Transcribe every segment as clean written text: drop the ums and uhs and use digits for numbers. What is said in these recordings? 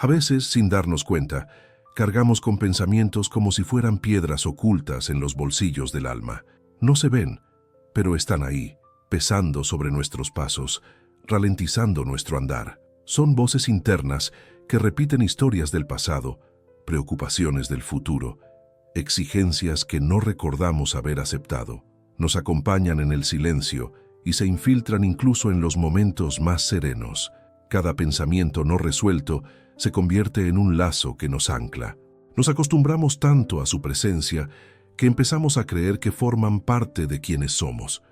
A veces, sin darnos cuenta, cargamos con pensamientos como si fueran piedras ocultas en los bolsillos del alma. No se ven, pero están ahí, pesando sobre nuestros pasos, ralentizando nuestro andar. Son voces internas que repiten historias del pasado, preocupaciones del futuro, exigencias que no recordamos haber aceptado. Nos acompañan en el silencio y se infiltran incluso en los momentos más serenos. Cada pensamiento no resuelto se convierte en un lazo que nos ancla. Nos acostumbramos tanto a su presencia que empezamos a creer que forman parte de quienes somos.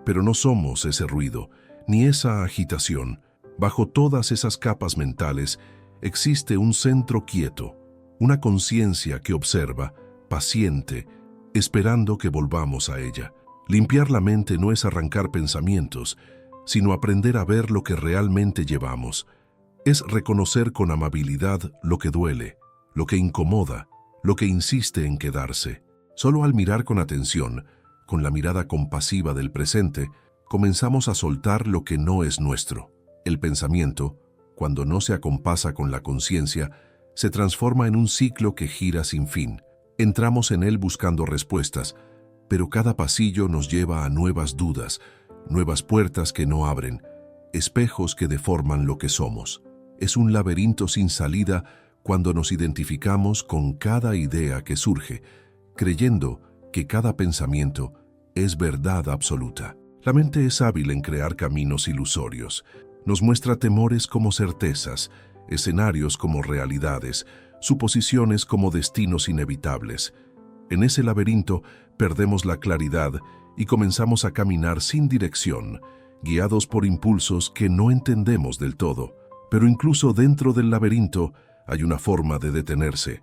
Pero no somos ese ruido, ni esa agitación. Bajo todas esas capas mentales existe un centro quieto, una conciencia que observa, paciente, esperando que volvamos a ella. Limpiar la mente no es arrancar pensamientos, sino aprender a ver lo que realmente llevamos. Es reconocer con amabilidad lo que duele, lo que incomoda, lo que insiste en quedarse. Solo al mirar con atención, con la mirada compasiva del presente, comenzamos a soltar lo que no es nuestro. El pensamiento, cuando no se acompasa con la conciencia, se transforma en un ciclo que gira sin fin. Entramos en él buscando respuestas, pero cada pasillo nos lleva a nuevas dudas, nuevas puertas que no abren, espejos que deforman lo que somos. Es un laberinto sin salida cuando nos identificamos con cada idea que surge, creyendo que cada pensamiento es verdad absoluta. La mente es hábil en crear caminos ilusorios. Nos muestra temores como certezas, escenarios como realidades, suposiciones como destinos inevitables. En ese laberinto perdemos la claridad y comenzamos a caminar sin dirección, guiados por impulsos que no entendemos del todo. Pero incluso dentro del laberinto hay una forma de detenerse,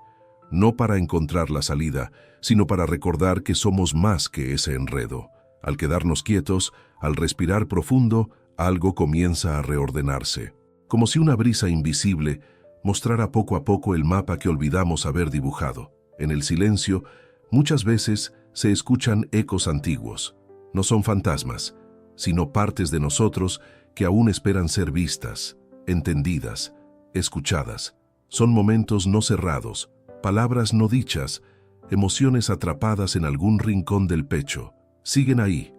no para encontrar la salida, sino para recordar que somos más que ese enredo. Al quedarnos quietos, al respirar profundo, algo comienza a reordenarse. Como si una brisa invisible mostrara poco a poco el mapa que olvidamos haber dibujado. En el silencio, muchas veces se escuchan ecos antiguos. No son fantasmas, sino partes de nosotros que aún esperan ser vistas, entendidas, escuchadas. Son momentos no cerrados, palabras no dichas, emociones atrapadas en algún rincón del pecho. Siguen ahí,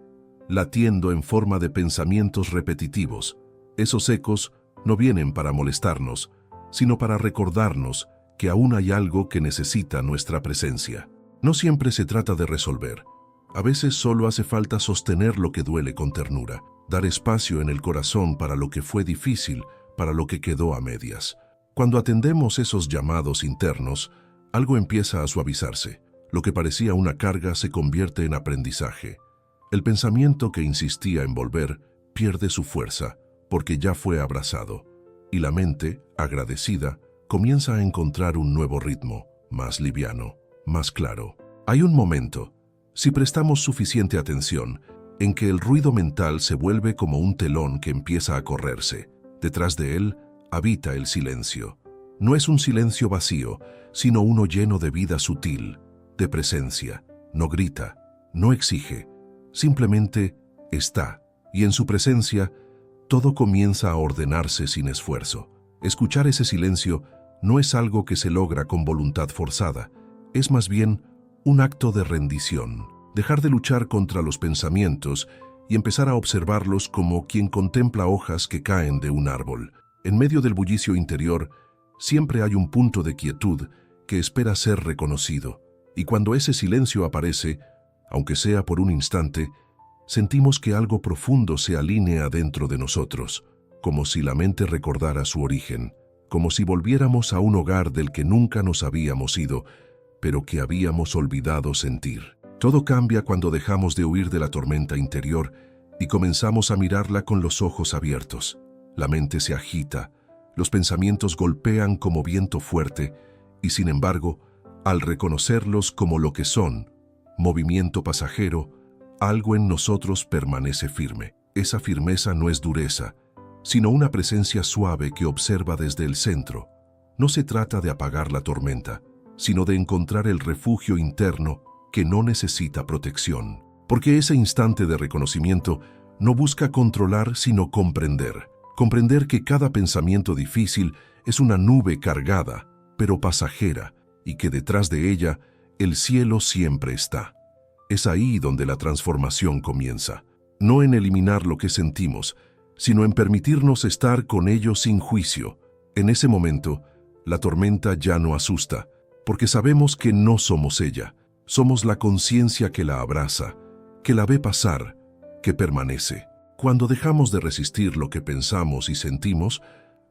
latiendo en forma de pensamientos repetitivos. Esos ecos no vienen para molestarnos, sino para recordarnos que aún hay algo que necesita nuestra presencia. No siempre se trata de resolver. A veces solo hace falta sostener lo que duele con ternura, dar espacio en el corazón para lo que fue difícil, para lo que quedó a medias. Cuando atendemos esos llamados internos, algo empieza a suavizarse. Lo que parecía una carga se convierte en aprendizaje. El pensamiento que insistía en volver pierde su fuerza, porque ya fue abrazado. Y la mente, agradecida, comienza a encontrar un nuevo ritmo, más liviano, más claro. Hay un momento, si prestamos suficiente atención, en que el ruido mental se vuelve como un telón que empieza a correrse. Detrás de él habita el silencio. No es un silencio vacío, sino uno lleno de vida sutil, de presencia. No grita, no exige, simplemente está. Y en su presencia, todo comienza a ordenarse sin esfuerzo. Escuchar ese silencio no es algo que se logra con voluntad forzada, es más bien un acto de rendición. Dejar de luchar contra los pensamientos y empezar a observarlos como quien contempla hojas que caen de un árbol. En medio del bullicio interior, siempre hay un punto de quietud que espera ser reconocido. Y cuando ese silencio aparece, aunque sea por un instante, sentimos que algo profundo se alinea dentro de nosotros, como si la mente recordara su origen, como si volviéramos a un hogar del que nunca nos habíamos ido, pero que habíamos olvidado sentir. Todo cambia cuando dejamos de huir de la tormenta interior y comenzamos a mirarla con los ojos abiertos. La mente se agita, los pensamientos golpean como viento fuerte y, sin embargo, al reconocerlos como lo que son, movimiento pasajero, algo en nosotros permanece firme. Esa firmeza no es dureza, sino una presencia suave que observa desde el centro. No se trata de apagar la tormenta, sino de encontrar el refugio interno que no necesita protección. Porque ese instante de reconocimiento no busca controlar, sino comprender. Comprender que cada pensamiento difícil es una nube cargada, pero pasajera, y que detrás de ella el cielo siempre está. Es ahí donde la transformación comienza, no en eliminar lo que sentimos, sino en permitirnos estar con ello sin juicio. En ese momento, la tormenta ya no asusta, porque sabemos que no somos ella, somos la conciencia que la abraza, que la ve pasar, que permanece. Cuando dejamos de resistir lo que pensamos y sentimos,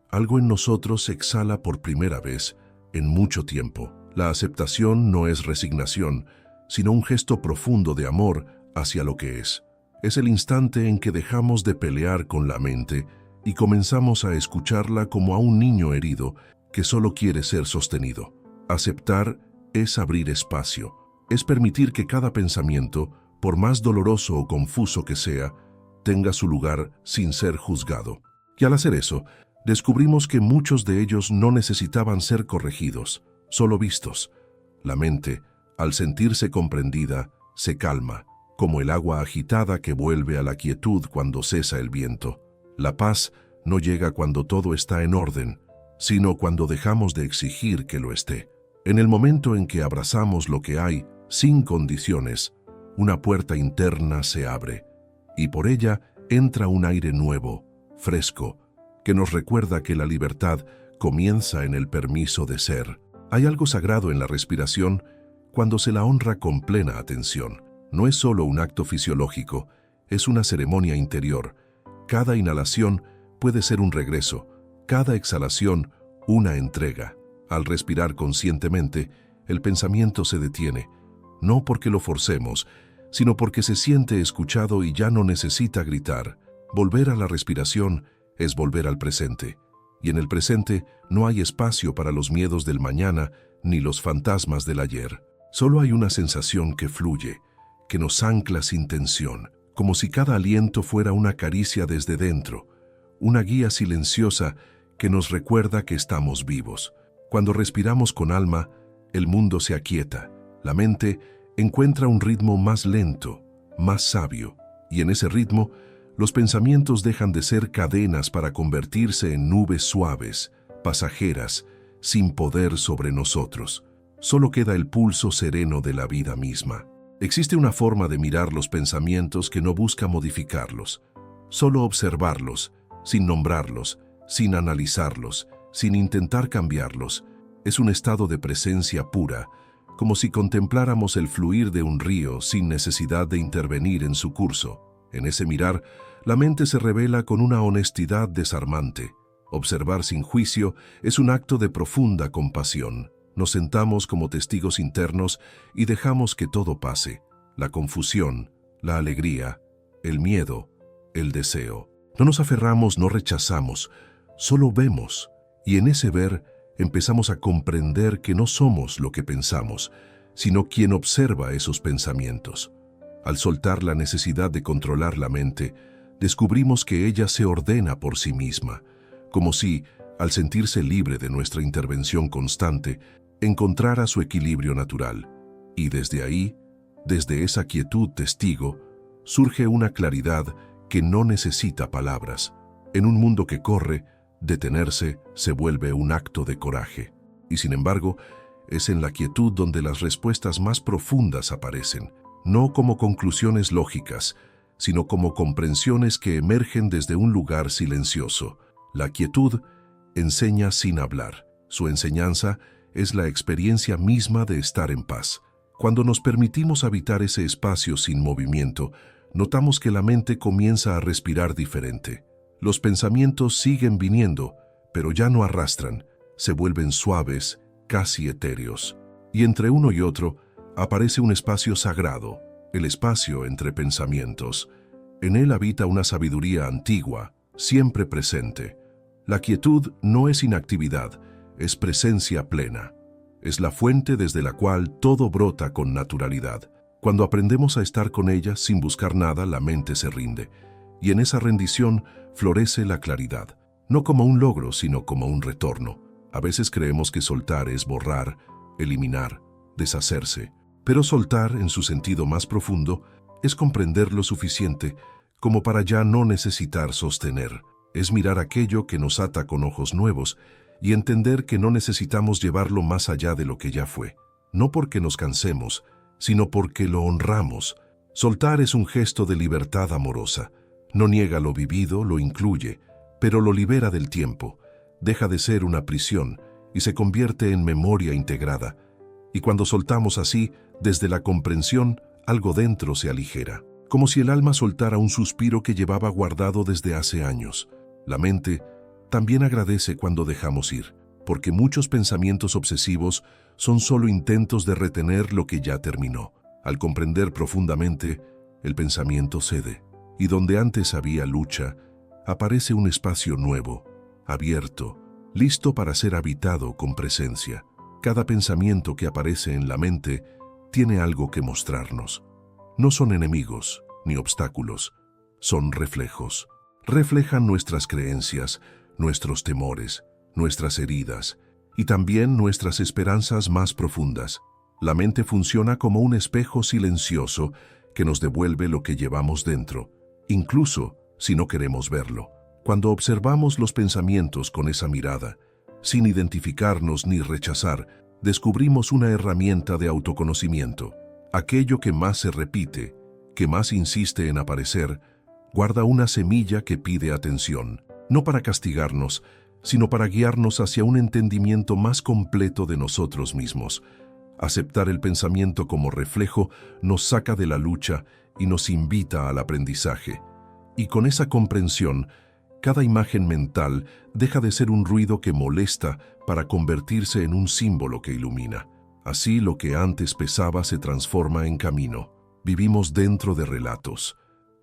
algo en nosotros se exhala por primera vez en mucho tiempo. La aceptación no es resignación, sino un gesto profundo de amor hacia lo que es. Es el instante en que dejamos de pelear con la mente y comenzamos a escucharla como a un niño herido que solo quiere ser sostenido. Aceptar es abrir espacio, es permitir que cada pensamiento, por más doloroso o confuso que sea, tenga su lugar sin ser juzgado. Y al hacer eso, descubrimos que muchos de ellos no necesitaban ser corregidos, solo vistos. La mente, al sentirse comprendida, se calma, como el agua agitada que vuelve a la quietud cuando cesa el viento. La paz no llega cuando todo está en orden, sino cuando dejamos de exigir que lo esté. En el momento en que abrazamos lo que hay, sin condiciones, una puerta interna se abre, y por ella entra un aire nuevo, fresco, que nos recuerda que la libertad comienza en el permiso de ser. Hay algo sagrado en la respiración cuando se la honra con plena atención. No es solo un acto fisiológico, es una ceremonia interior. Cada inhalación puede ser un regreso, cada exhalación una entrega. Al respirar conscientemente, el pensamiento se detiene, no porque lo forcemos, sino porque se siente escuchado y ya no necesita gritar. Volver a la respiración es volver al presente, y en el presente no hay espacio para los miedos del mañana ni los fantasmas del ayer. Solo hay una sensación que fluye, que nos ancla sin tensión, como si cada aliento fuera una caricia desde dentro, una guía silenciosa que nos recuerda que estamos vivos. Cuando respiramos con alma, el mundo se aquieta, la mente encuentra un ritmo más lento, más sabio, y en ese ritmo, los pensamientos dejan de ser cadenas para convertirse en nubes suaves, pasajeras, sin poder sobre nosotros. Solo queda el pulso sereno de la vida misma. Existe una forma de mirar los pensamientos que no busca modificarlos, solo observarlos, sin nombrarlos, sin analizarlos, sin intentar cambiarlos. Es un estado de presencia pura, como si contempláramos el fluir de un río sin necesidad de intervenir en su curso. En ese mirar, la mente se revela con una honestidad desarmante. Observar sin juicio es un acto de profunda compasión. Nos sentamos como testigos internos y dejamos que todo pase. La confusión, la alegría, el miedo, el deseo. No nos aferramos, no rechazamos, solo vemos. Y en ese ver, empezamos a comprender que no somos lo que pensamos, sino quien observa esos pensamientos. Al soltar la necesidad de controlar la mente, descubrimos que ella se ordena por sí misma, como si, al sentirse libre de nuestra intervención constante, encontrara su equilibrio natural. Y desde ahí, desde esa quietud testigo, surge una claridad que no necesita palabras. En un mundo que corre, detenerse se vuelve un acto de coraje. Y sin embargo, es en la quietud donde las respuestas más profundas aparecen, no como conclusiones lógicas, sino como comprensiones que emergen desde un lugar silencioso. La quietud enseña sin hablar. Su enseñanza es la experiencia misma de estar en paz. Cuando nos permitimos habitar ese espacio sin movimiento, notamos que la mente comienza a respirar diferente. Los pensamientos siguen viniendo, pero ya no arrastran, se vuelven suaves, casi etéreos. Y entre uno y otro aparece un espacio sagrado, el espacio entre pensamientos. En él habita una sabiduría antigua, siempre presente. La quietud no es inactividad, es presencia plena. Es la fuente desde la cual todo brota con naturalidad. Cuando aprendemos a estar con ella sin buscar nada, la mente se rinde. Y en esa rendición florece la claridad, no como un logro, sino como un retorno. A veces creemos que soltar es borrar, eliminar, deshacerse. Pero soltar, en su sentido más profundo, es comprender lo suficiente como para ya no necesitar sostener. Es mirar aquello que nos ata con ojos nuevos y entender que no necesitamos llevarlo más allá de lo que ya fue. No porque nos cansemos, sino porque lo honramos. Soltar es un gesto de libertad amorosa. No niega lo vivido, lo incluye, pero lo libera del tiempo. Deja de ser una prisión y se convierte en memoria integrada. Y cuando soltamos así, desde la comprensión, algo dentro se aligera, como si el alma soltara un suspiro que llevaba guardado desde hace años. La mente también agradece cuando dejamos ir, porque muchos pensamientos obsesivos son solo intentos de retener lo que ya terminó. Al comprender profundamente, el pensamiento cede, y donde antes había lucha, aparece un espacio nuevo, abierto, listo para ser habitado con presencia. Cada pensamiento que aparece en la mente tiene algo que mostrarnos. No son enemigos ni obstáculos, son reflejos. Reflejan nuestras creencias, nuestros temores, nuestras heridas y también nuestras esperanzas más profundas. La mente funciona como un espejo silencioso que nos devuelve lo que llevamos dentro, incluso si no queremos verlo. Cuando observamos los pensamientos con esa mirada, sin identificarnos ni rechazar, descubrimos una herramienta de autoconocimiento. Aquello que más se repite, que más insiste en aparecer, guarda una semilla que pide atención, no para castigarnos, sino para guiarnos hacia un entendimiento más completo de nosotros mismos. Aceptar el pensamiento como reflejo nos saca de la lucha y nos invita al aprendizaje. Y con esa comprensión, cada imagen mental deja de ser un ruido que molesta para convertirse en un símbolo que ilumina. Así lo que antes pesaba se transforma en camino. Vivimos dentro de relatos.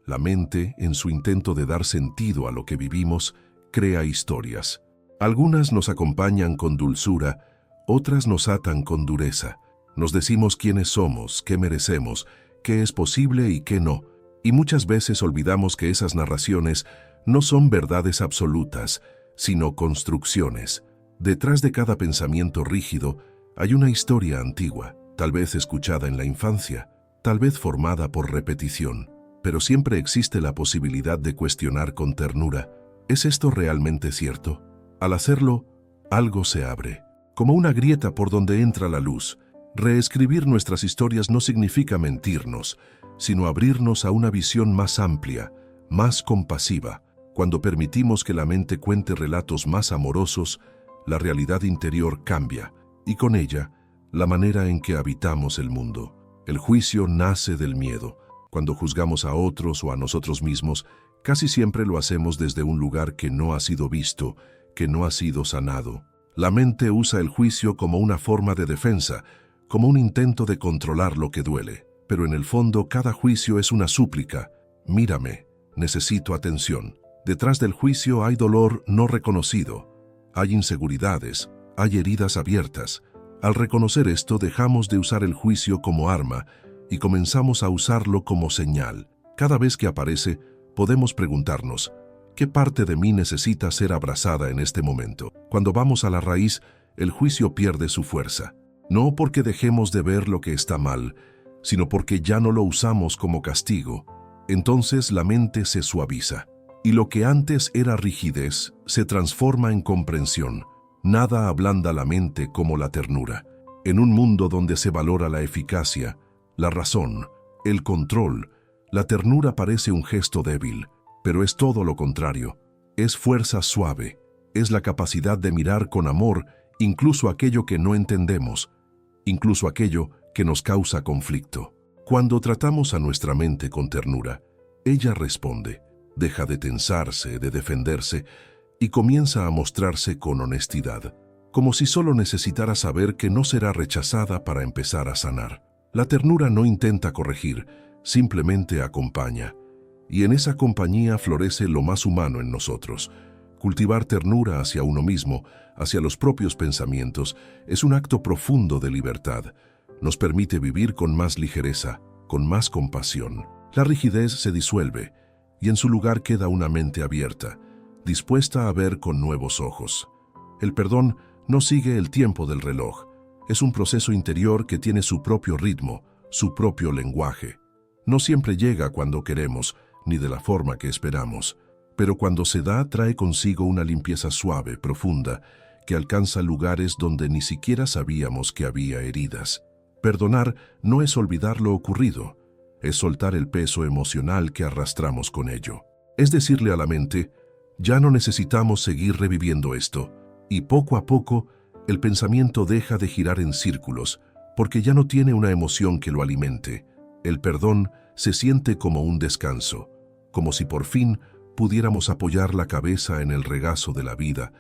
La mente, en su intento de dar sentido a lo que vivimos, crea historias. Algunas nos acompañan con dulzura, otras nos atan con dureza. Nos decimos quiénes somos, qué merecemos, qué es posible y qué no. Y muchas veces olvidamos que esas narraciones no son verdades absolutas, sino construcciones. Detrás de cada pensamiento rígido hay una historia antigua, tal vez escuchada en la infancia, tal vez formada por repetición, pero siempre existe la posibilidad de cuestionar con ternura: ¿es esto realmente cierto? Al hacerlo, algo se abre, como una grieta por donde entra la luz. Reescribir nuestras historias no significa mentirnos, sino abrirnos a una visión más amplia, más compasiva. Cuando permitimos que la mente cuente relatos más amorosos, la realidad interior cambia, y con ella, la manera en que habitamos el mundo. El juicio nace del miedo. Cuando juzgamos a otros o a nosotros mismos, casi siempre lo hacemos desde un lugar que no ha sido visto, que no ha sido sanado. La mente usa el juicio como una forma de defensa, como un intento de controlar lo que duele. Pero en el fondo, cada juicio es una súplica: mírame, necesito atención. Detrás del juicio hay dolor no reconocido, hay inseguridades, hay heridas abiertas. Al reconocer esto, dejamos de usar el juicio como arma y comenzamos a usarlo como señal. Cada vez que aparece, podemos preguntarnos: ¿qué parte de mí necesita ser abrazada en este momento? Cuando vamos a la raíz, el juicio pierde su fuerza. No porque dejemos de ver lo que está mal, sino porque ya no lo usamos como castigo. Entonces la mente se suaviza, y lo que antes era rigidez se transforma en comprensión. Nada ablanda la mente como la ternura. En un mundo donde se valora la eficacia, la razón, el control, la ternura parece un gesto débil, pero es todo lo contrario. Es fuerza suave, es la capacidad de mirar con amor incluso aquello que no entendemos, incluso aquello que nos causa conflicto. Cuando tratamos a nuestra mente con ternura, ella responde, deja de tensarse, de defenderse, y comienza a mostrarse con honestidad, como si solo necesitara saber que no será rechazada para empezar a sanar. La ternura no intenta corregir, simplemente acompaña, y en esa compañía florece lo más humano en nosotros. Cultivar ternura hacia uno mismo, hacia los propios pensamientos, es un acto profundo de libertad. Nos permite vivir con más ligereza, con más compasión. La rigidez se disuelve, y en su lugar queda una mente abierta, dispuesta a ver con nuevos ojos. El perdón no sigue el tiempo del reloj. Es un proceso interior que tiene su propio ritmo, su propio lenguaje. No siempre llega cuando queremos, ni de la forma que esperamos, pero cuando se da trae consigo una limpieza suave, profunda, que alcanza lugares donde ni siquiera sabíamos que había heridas. Perdonar no es olvidar lo ocurrido, es soltar el peso emocional que arrastramos con ello. Es decirle a la mente, ya no necesitamos seguir reviviendo esto, y poco a poco el pensamiento deja de girar en círculos, porque ya no tiene una emoción que lo alimente. El perdón se siente como un descanso, como si por fin pudiéramos apoyar la cabeza en el regazo de la vida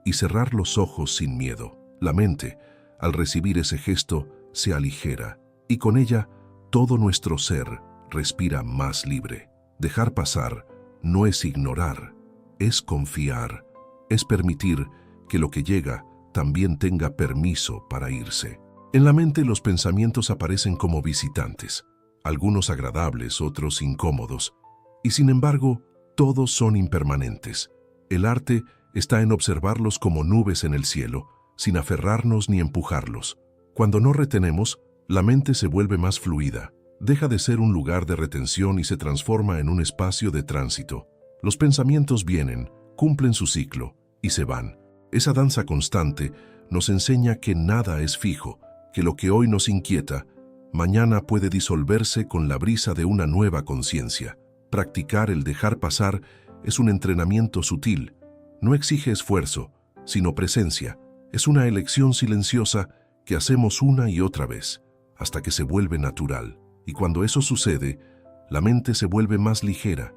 y cerrar los ojos sin miedo. La mente, al recibir ese gesto, se aligera, y con ella todo nuestro ser respira más libre. Dejar pasar no es ignorar, es confiar, es permitir que lo que llega también tenga permiso para irse. En la mente los pensamientos aparecen como visitantes, algunos agradables, otros incómodos, y sin embargo, todos son impermanentes. El arte está en observarlos como nubes en el cielo, sin aferrarnos ni empujarlos. Cuando no retenemos, la mente se vuelve más fluida, deja de ser un lugar de retención y se transforma en un espacio de tránsito. Los pensamientos vienen, cumplen su ciclo y se van. Esa danza constante nos enseña que nada es fijo, que lo que hoy nos inquieta, mañana puede disolverse con la brisa de una nueva conciencia. Practicar el dejar pasar es un entrenamiento sutil. No exige esfuerzo, sino presencia. Es una elección silenciosa que hacemos una y otra vez, hasta que se vuelve natural. Y cuando eso sucede, la mente se vuelve más ligera,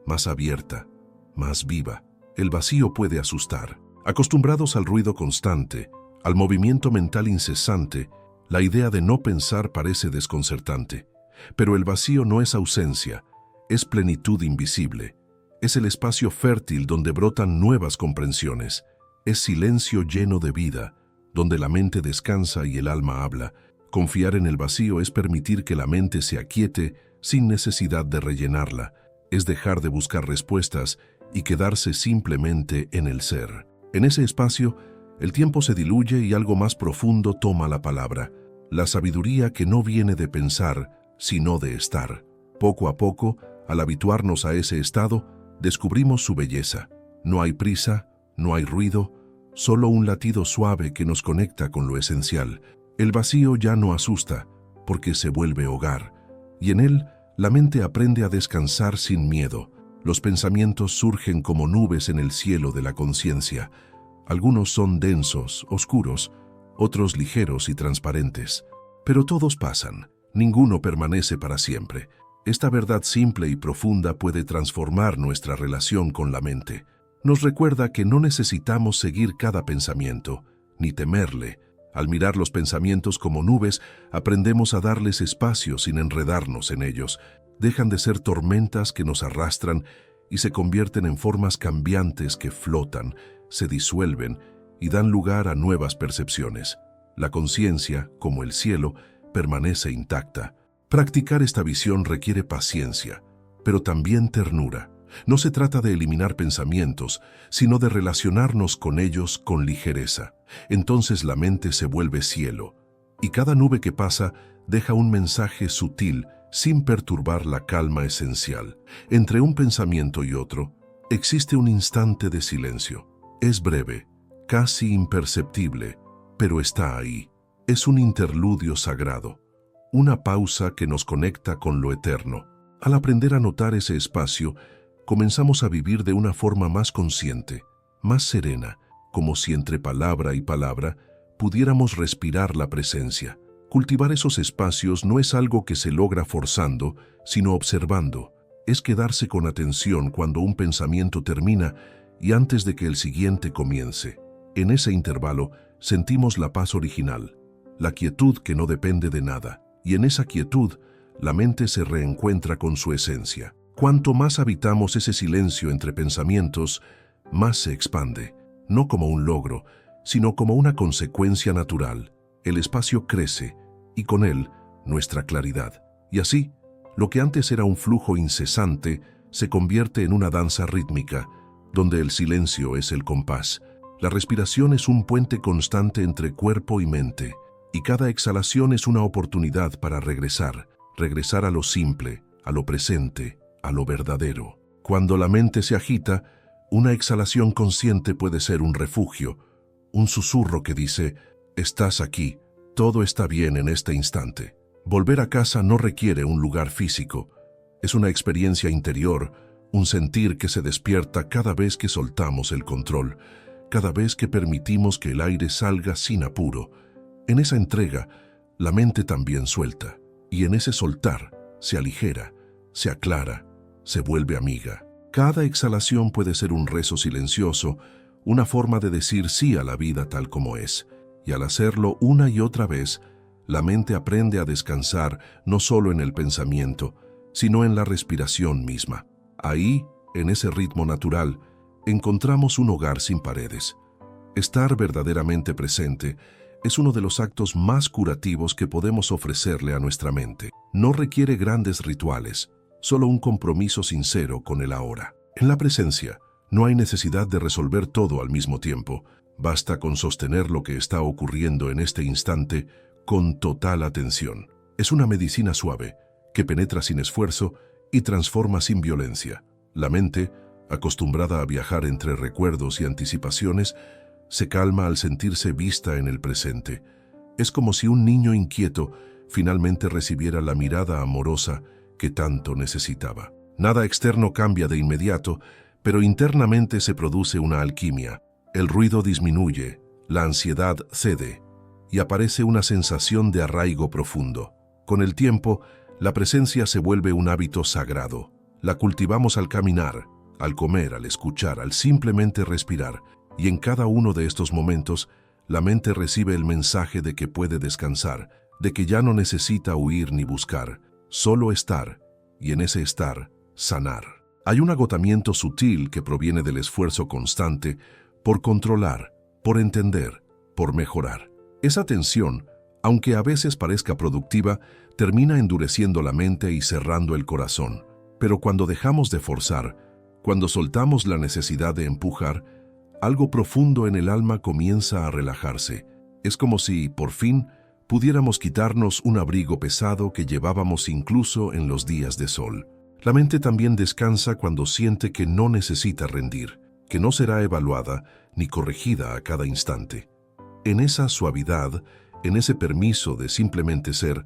más abierta, más viva. El vacío puede asustar. Acostumbrados al ruido constante, al movimiento mental incesante, la idea de no pensar parece desconcertante. Pero el vacío no es ausencia, es plenitud invisible. Es el espacio fértil donde brotan nuevas comprensiones. Es silencio lleno de vida, donde la mente descansa y el alma habla. Confiar en el vacío es permitir que la mente se aquiete sin necesidad de rellenarla. Es dejar de buscar respuestas y quedarse simplemente en el ser. En ese espacio, el tiempo se diluye y algo más profundo toma la palabra. La sabiduría que no viene de pensar, sino de estar. Poco a poco, al habituarnos a ese estado, descubrimos su belleza. No hay prisa, no hay ruido, solo un latido suave que nos conecta con lo esencial. El vacío ya no asusta, porque se vuelve hogar, y en él la mente aprende a descansar sin miedo. Los pensamientos surgen como nubes en el cielo de la conciencia. Algunos son densos, oscuros, otros ligeros y transparentes. Pero todos pasan, ninguno permanece para siempre. Esta verdad simple y profunda puede transformar nuestra relación con la mente. Nos recuerda que no necesitamos seguir cada pensamiento, ni temerle. Al mirar los pensamientos como nubes, aprendemos a darles espacio sin enredarnos en ellos. Dejan de ser tormentas que nos arrastran y se convierten en formas cambiantes que flotan, se disuelven y dan lugar a nuevas percepciones. La conciencia, como el cielo, permanece intacta. Practicar esta visión requiere paciencia, pero también ternura. No se trata de eliminar pensamientos, sino de relacionarnos con ellos con ligereza. Entonces la mente se vuelve cielo, y cada nube que pasa deja un mensaje sutil sin perturbar la calma esencial. Entre un pensamiento y otro, existe un instante de silencio. Es breve, casi imperceptible, pero está ahí. Es un interludio sagrado, una pausa que nos conecta con lo eterno. Al aprender a notar ese espacio, comenzamos a vivir de una forma más consciente, más serena, como si entre palabra y palabra pudiéramos respirar la presencia. Cultivar esos espacios no es algo que se logra forzando, sino observando. Es quedarse con atención cuando un pensamiento termina y antes de que el siguiente comience. En ese intervalo sentimos la paz original, la quietud que no depende de nada, y en esa quietud la mente se reencuentra con su esencia. Cuanto más habitamos ese silencio entre pensamientos, más se expande, no como un logro, sino como una consecuencia natural. El espacio crece, y con él, nuestra claridad. Y así, lo que antes era un flujo incesante, se convierte en una danza rítmica, donde el silencio es el compás. La respiración es un puente constante entre cuerpo y mente, y cada exhalación es una oportunidad para regresar a lo simple, a lo presente, a lo verdadero. Cuando la mente se agita, una exhalación consciente puede ser un refugio, un susurro que dice, estás aquí, todo está bien en este instante. Volver a casa no requiere un lugar físico, es una experiencia interior, un sentir que se despierta cada vez que soltamos el control, cada vez que permitimos que el aire salga sin apuro. En esa entrega, la mente también suelta, y en ese soltar se aligera, se aclara, se vuelve amiga. Cada exhalación puede ser un rezo silencioso, una forma de decir sí a la vida tal como es, y al hacerlo una y otra vez, la mente aprende a descansar no solo en el pensamiento, sino en la respiración misma. Ahí, en ese ritmo natural, encontramos un hogar sin paredes. Estar verdaderamente presente es uno de los actos más curativos que podemos ofrecerle a nuestra mente. No requiere grandes rituales, solo un compromiso sincero con el ahora. En la presencia, no hay necesidad de resolver todo al mismo tiempo. Basta con sostener lo que está ocurriendo en este instante con total atención. Es una medicina suave, que penetra sin esfuerzo y transforma sin violencia. La mente, acostumbrada a viajar entre recuerdos y anticipaciones, se calma al sentirse vista en el presente. Es como si un niño inquieto finalmente recibiera la mirada amorosa que tanto necesitaba. Nada externo cambia de inmediato, pero internamente se produce una alquimia. El ruido disminuye, la ansiedad cede, y aparece una sensación de arraigo profundo. Con el tiempo, la presencia se vuelve un hábito sagrado. La cultivamos al caminar, al comer, al escuchar, al simplemente respirar, y en cada uno de estos momentos, la mente recibe el mensaje de que puede descansar, de que ya no necesita huir ni buscar, solo estar, y en ese estar, sanar. Hay un agotamiento sutil que proviene del esfuerzo constante por controlar, por entender, por mejorar. Esa tensión, aunque a veces parezca productiva, termina endureciendo la mente y cerrando el corazón. Pero cuando dejamos de forzar, cuando soltamos la necesidad de empujar, algo profundo en el alma comienza a relajarse. Es como si, por fin, pudiéramos quitarnos un abrigo pesado que llevábamos incluso en los días de sol. La mente también descansa cuando siente que no necesita rendir, que no será evaluada ni corregida a cada instante. En esa suavidad, en ese permiso de simplemente ser,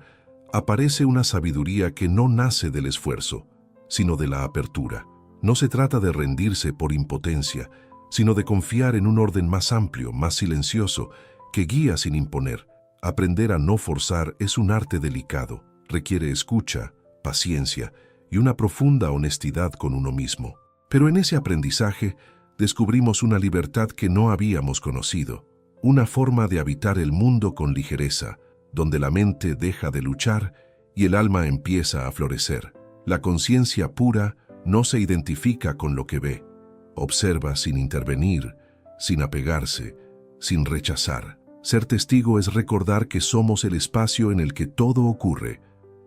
aparece una sabiduría que no nace del esfuerzo, sino de la apertura. No se trata de rendirse por impotencia, sino de confiar en un orden más amplio, más silencioso, que guía sin imponer. Aprender a no forzar es un arte delicado, requiere escucha, paciencia y una profunda honestidad con uno mismo. Pero en ese aprendizaje descubrimos una libertad que no habíamos conocido, una forma de habitar el mundo con ligereza, donde la mente deja de luchar y el alma empieza a florecer. La conciencia pura no se identifica con lo que ve, observa sin intervenir, sin apegarse, sin rechazar. Ser testigo es recordar que somos el espacio en el que todo ocurre,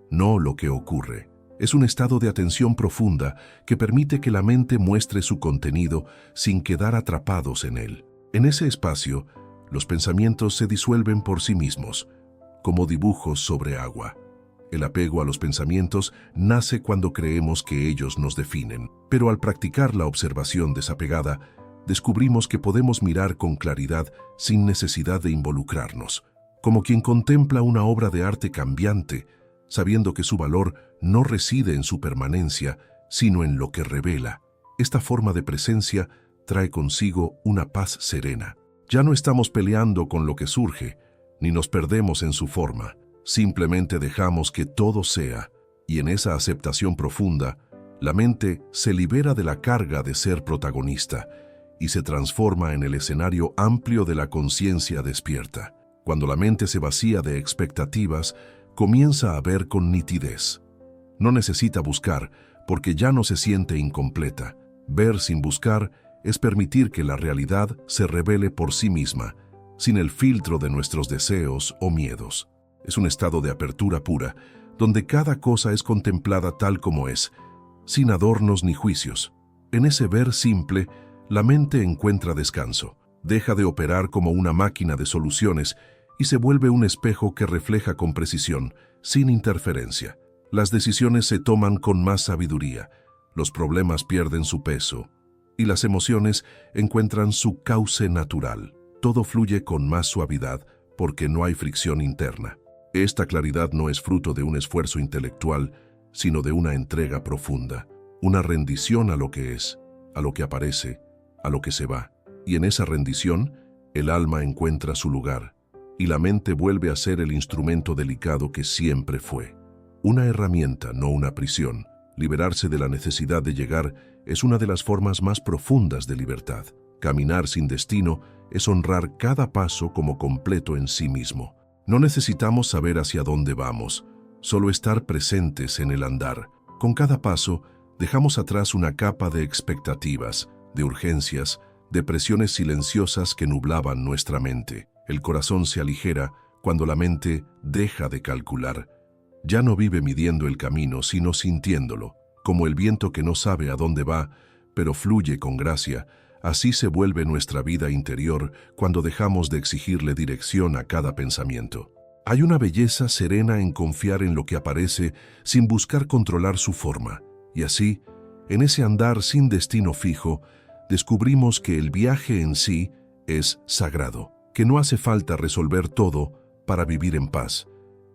no lo que ocurre. Es un estado de atención profunda que permite que la mente muestre su contenido sin quedar atrapados en él. En ese espacio, los pensamientos se disuelven por sí mismos, como dibujos sobre agua. El apego a los pensamientos nace cuando creemos que ellos nos definen, pero al practicar la observación desapegada, descubrimos que podemos mirar con claridad sin necesidad de involucrarnos, como quien contempla una obra de arte cambiante, sabiendo que su valor no reside en su permanencia, sino en lo que revela. Esta forma de presencia trae consigo una paz serena. Ya no estamos peleando con lo que surge, ni nos perdemos en su forma. Simplemente dejamos que todo sea, y en esa aceptación profunda, la mente se libera de la carga de ser protagonista y se transforma en el escenario amplio de la conciencia despierta. Cuando la mente se vacía de expectativas, comienza a ver con nitidez. No necesita buscar, porque ya no se siente incompleta. Ver sin buscar es permitir que la realidad se revele por sí misma, sin el filtro de nuestros deseos o miedos. Es un estado de apertura pura, donde cada cosa es contemplada tal como es, sin adornos ni juicios. En ese ver simple, la mente encuentra descanso, deja de operar como una máquina de soluciones y se vuelve un espejo que refleja con precisión, sin interferencia. Las decisiones se toman con más sabiduría, los problemas pierden su peso y las emociones encuentran su cauce natural. Todo fluye con más suavidad porque no hay fricción interna. Esta claridad no es fruto de un esfuerzo intelectual, sino de una entrega profunda, una rendición a lo que es, a lo que aparece, a lo que se va. Y en esa rendición, el alma encuentra su lugar, y la mente vuelve a ser el instrumento delicado que siempre fue. Una herramienta, no una prisión. Liberarse de la necesidad de llegar es una de las formas más profundas de libertad. Caminar sin destino es honrar cada paso como completo en sí mismo. No necesitamos saber hacia dónde vamos, solo estar presentes en el andar. Con cada paso, dejamos atrás una capa de expectativas, de urgencias, de presiones silenciosas que nublaban nuestra mente. El corazón se aligera cuando la mente deja de calcular. Ya no vive midiendo el camino, sino sintiéndolo. Como el viento que no sabe a dónde va, pero fluye con gracia, así se vuelve nuestra vida interior cuando dejamos de exigirle dirección a cada pensamiento. Hay una belleza serena en confiar en lo que aparece sin buscar controlar su forma. Y así, en ese andar sin destino fijo, descubrimos que el viaje en sí es sagrado, que no hace falta resolver todo para vivir en paz,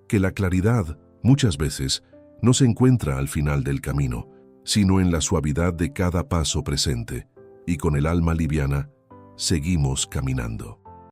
que la claridad, muchas veces, no se encuentra al final del camino, sino en la suavidad de cada paso presente, y con el alma liviana, seguimos caminando.